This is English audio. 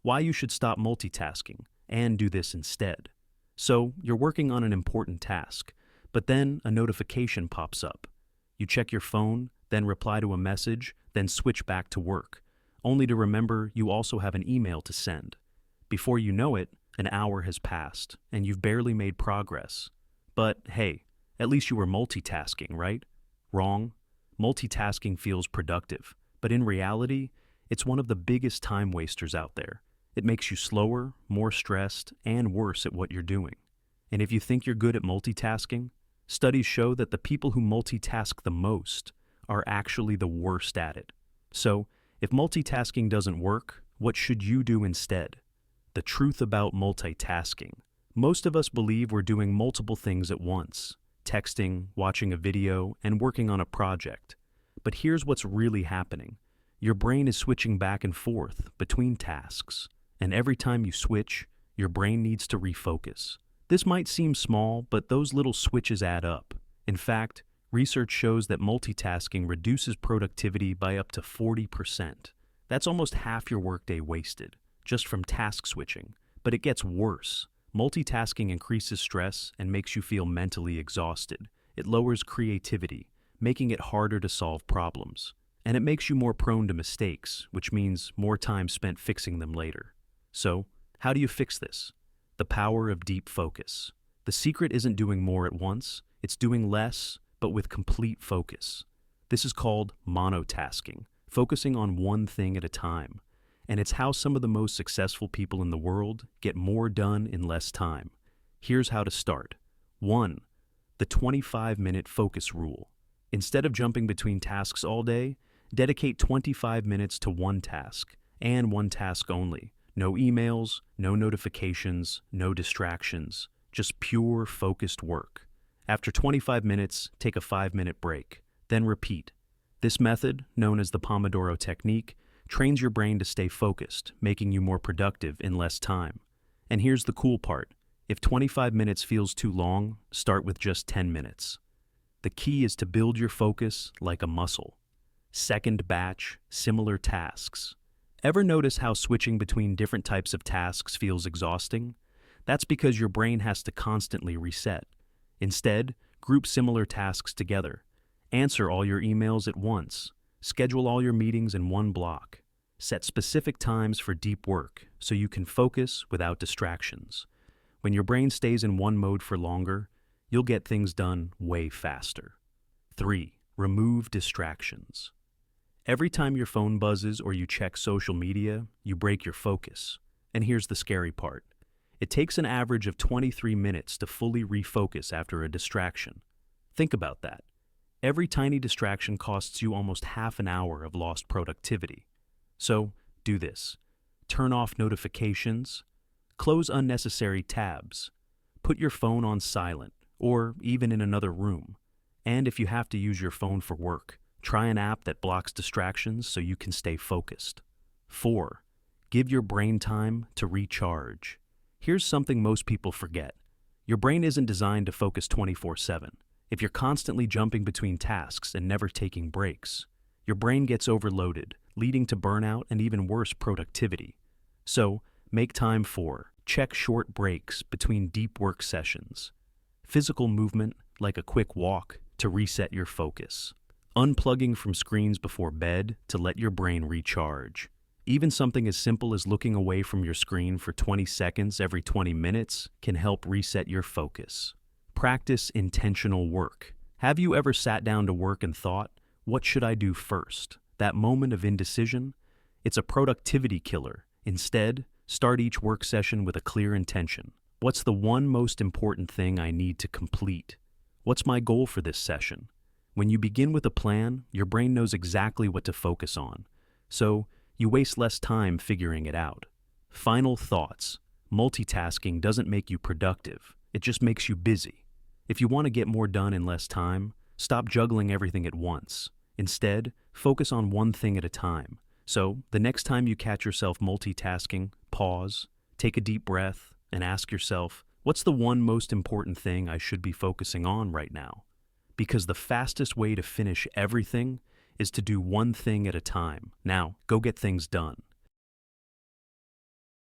why you should stop multitasking and do this instead. So, you're working on an important task, but then a notification pops up. You check your phone, then reply to a message, then switch back to work, only to remember you also have an email to send. Before you know it, an hour has passed, and you've barely made progress. But hey, at least you were multitasking, right? Wrong. Multitasking feels productive, but in reality, it's one of the biggest time wasters out there. It makes you slower, more stressed, and worse at what you're doing. And if you think you're good at multitasking, studies show that the people who multitask the most are actually the worst at it. So, if multitasking doesn't work, what should you do instead? The truth about multitasking. Most of us believe we're doing multiple things at once: texting, watching a video, and working on a project. But here's what's really happening. Your brain is switching back and forth between tasks, and every time you switch, your brain needs to refocus. This might seem small, but those little switches add up. In fact, research shows that multitasking reduces productivity by up to 40%. That's almost half your workday wasted, just from task switching. But it gets worse. Multitasking increases stress and makes you feel mentally exhausted. It lowers creativity, making it harder to solve problems. And it makes you more prone to mistakes, which means more time spent fixing them later. So, how do you fix this? The power of deep focus. The secret isn't doing more at once, it's doing less, but with complete focus. This is called monotasking, focusing on one thing at a time. And it's how some of the most successful people in the world get more done in less time. Here's how to start. 1. The 25-minute focus rule. Instead of jumping between tasks all day, dedicate 25 minutes to one task, and one task only. No emails, no notifications, no distractions, just pure focused work. After 25 minutes, take a 5-minute break, then repeat. This method, known as the Pomodoro technique, trains your brain to stay focused, making you more productive in less time. And here's the cool part. If 25 minutes feels too long, start with just 10 minutes. The key is to build your focus like a muscle. Second batch, similar tasks. Ever notice how switching between different types of tasks feels exhausting? That's because your brain has to constantly reset. Instead, group similar tasks together. Answer all your emails at once. Schedule all your meetings in one block. Set specific times for deep work so you can focus without distractions. When your brain stays in one mode for longer, you'll get things done way faster. 3. Remove distractions. Every time your phone buzzes or you check social media, you break your focus. And here's the scary part. It takes an average of 23 minutes to fully refocus after a distraction. Think about that. Every tiny distraction costs you almost half an hour of lost productivity. So, do this. Turn off notifications. Close unnecessary tabs. Put your phone on silent, or even in another room. And if you have to use your phone for work, try an app that blocks distractions so you can stay focused. 4. Give your brain time to recharge. Here's something most people forget. Your brain isn't designed to focus 24/7. If you're constantly jumping between tasks and never taking breaks, your brain gets overloaded, leading to burnout and even worse productivity. So, make time for check short breaks between deep work sessions. Physical movement, like a quick walk, to reset your focus. Unplugging from screens before bed to let your brain recharge. Even something as simple as looking away from your screen for 20 seconds every 20 minutes can help reset your focus. Practice intentional work. Have you ever sat down to work and thought, what should I do first? That moment of indecision? It's a productivity killer. Instead, start each work session with a clear intention. What's the one most important thing I need to complete? What's my goal for this session? When you begin with a plan, your brain knows exactly what to focus on. So, you waste less time figuring it out. Final thoughts. Multitasking doesn't make you productive. It just makes you busy. If you want to get more done in less time, stop juggling everything at once. Instead, focus on one thing at a time. So, the next time you catch yourself multitasking, pause, take a deep breath, and ask yourself, what's the one most important thing I should be focusing on right now? Because the fastest way to finish everything is to do one thing at a time. Now, go get things done.